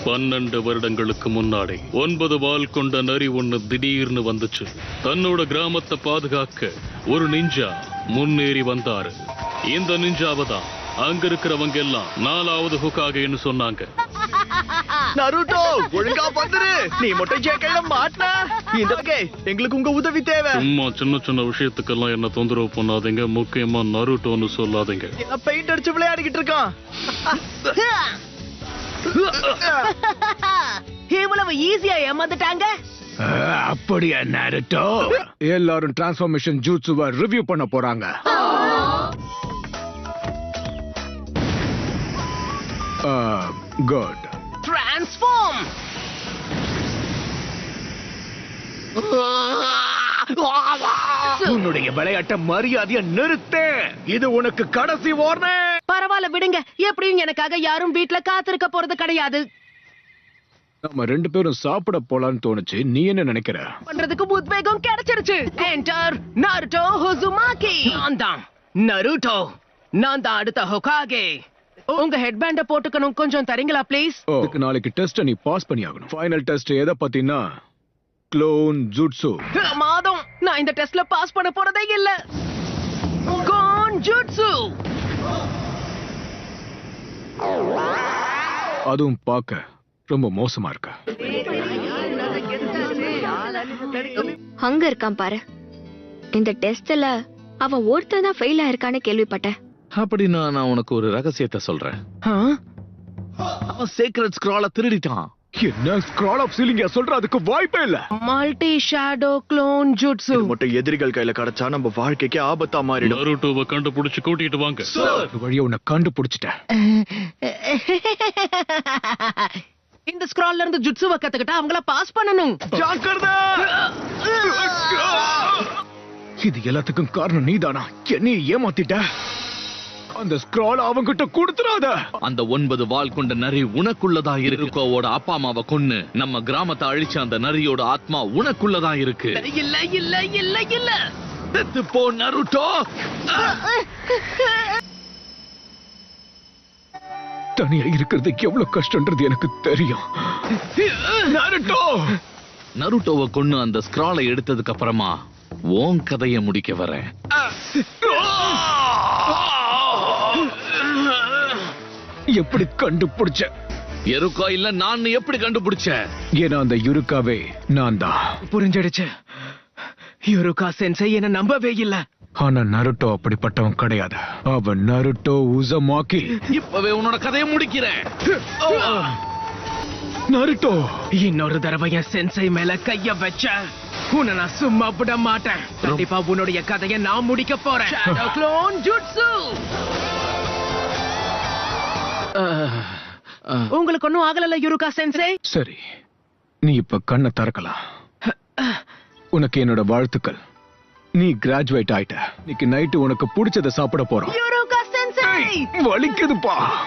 12 வருடங்களுக்கு முன்னாடி 9 வால் கொண்ட நரி ஒண்ணு திடீர்னு வந்துச்சு. தன்னோட கிராமத்தை பாதுகாக்க ஒரு நிஞ்சா முன்னேறி வந்தாரு. இந்த நிஞ்சாவை தான் அங்க இருக்கிறவங்க எல்லாம் 4வது ஹோகாகேன்னு சொன்னாங்க. நருட்டோ, ஒழுங்கா வந்துரு. நீ மட்டும் ஜேக்கையில மாட்டனா இந்த வகை எங்களுக்கு உங்க உதவி தேவை. சும்மா சின்ன சின்ன விஷயத்துக்கெல்லாம் என்ன தொந்தரவு பண்ணாதீங்க. முக்கியமா நருட்டோன்னு சொல்லாதீங்க. பெயிண்ட் அடிச்சு விளையாடிக்கிட்டு இருக்கான். இவ்வளவு ஈஸியா ஏமாந்துட்டாங்க. அப்படியா நருட்டோ? எல்லாரும் டிரான்ஸ்ஃபர்மேஷன் ஜூட்சுவை ரிவ்யூ பண்ண போறாங்க. குட். டிரான்ஸ்ஃபார்ம். உன்னுடைய விளையாட்ட மரியாதையை நிறுத்து. இது உனக்கு கடைசி வார்னிங். பரவாயில்ல விடுங்க. எப்படியும் எனக்காக யாரும் வீட்ல காத்திருக்க போறது கிடையாது. நம்ம 2 பேரும் சாப்பிட போலான்னு தோணுச்சு. நீ என்ன நினைக்கிற? பண்றதுக்கு உத்வேகம் கிடைச்சிருச்சு. Enter Naruto Uzumaki. நான் தான் நருட்டோ. நான் தான் அடுத்த ஹோகாகே. உங்க ஹெட்பேண்ட போட்டுக்கணும். கொஞ்சம் தரீங்களா ப்ளீஸ்? இதுக்கு நாளைக்கு டெஸ்ட் நீ பாஸ் பண்ணி ஆகணும். ஃபைனல் டெஸ்ட் எதை பத்தினா க்ளோன் ஜூட்சு. மாதம் நான் இந்த டெஸ்ட்ல பாஸ் பண்ண போறதே இல்ல. கோன் ஜூட்சு. அதுவும் பார்க்க ரொம்ப மோசமா இருக்கு. அங்க இருக்கான் பாரு. இந்த டெஸ்ட்ல அவன் ஒருத்தன் தான் ஃபெயில் ஆயிருக்கான்னு கேள்விப்பட்டேன். அப்படின்னா நான் உனக்கு ஒரு ரகசியத்தை சொல்றேன். அவன் சீக்ரெட் ஸ்க்ரால திருடிட்டான். என்ன ஸ்க்ரால் ஆஃப் சீலிங்க சொல்ற? அதுக்கு வாய்ப்பே இல்ல. Multi shadow clone jutsu. இது மட்டும் எதிரிகள் கையில கிடைச்சா நம்ம வாழ்க்கைக்கு ஆபத்தா மாறிடும். நருட்டோவை கண்டுபிடிச்சு கூட்டிட்டு வாங்க. ஒரு வழியா உன்னை கண்டுபிடிச்சிட்டேன். இந்த ஸ்க்ரால்ல இருந்து ஜுட்சுவை கத்துக்கிட்டா அவங்கள பாஸ் பண்ணணும். ஜாக்கிரதை. இது எல்லாத்துக்கும் காரணம் நீதானா? என்னை ஏமாத்திட்ட. அந்த ஸ்க்ரால் அவங்கிட்ட கொடுத்துறாத. அந்த 9 வால் கொண்ட நரி உனக்குள்ளதா இருக்கோவோட அப்பா அம்மாவை கொன்னு நம்ம கிராமத்தை அழிச்ச அந்த நரியோட ஆத்மா உனக்குள்ளதா இருக்கு. இல்ல இல்ல இல்ல இல்ல. செத்து போ நருட்டோ. தனியா இருக்கிறது எவ்வளவு கஷ்டம்ன்றது எனக்கு தெரியும். நருட்டோ. நருட்டோவை கொன்னு அந்த ஸ்க்ராலை எடுத்ததுக்கு அப்புறமா உன் கதையை முடிக்க வரேன். எப்படி கண்டுபிடிச்ச? எருக்கா இல்ல நான் எப்படி கண்டுபிடிச்ச? ஏன்னா அந்த யுருக்காவே நான் தான். புரிஞ்சிடுச்சு. யுருகா சென்சை என்ன நம்பவே இல்ல. ஆனா நருட்டோ அப்படிப்பட்டவன் கிடையாது. அவன் நருட்டோ உசுமாகி. இப்பவே உன்னோட கதையை முடிக்கிறேன். நருட்டோ, இன்னொரு தடவை என் சென்சை மேல கைய வச்ச உன்னை நான் சும்மா விட மாட்டேன். கண்டிப்பா உன்னுடைய கதையை நான் முடிக்க போறேன். Shadow clone jutsu. உங்களுக்கு ஒண்ணும் ஆகல யுருகா சென்சை? சரி, நீ இப்ப கண்ணை திறக்கலாம். உனக்கு என்னோட வாழ்த்துக்கள். நீ கிராஜுவேட் ஆயிட்ட. இன்னைக்கு நைட்டு உனக்கு பிடிச்சதை சாப்பிட போறோம். யுருகா சென்சை. வலிக்குதுப்பா.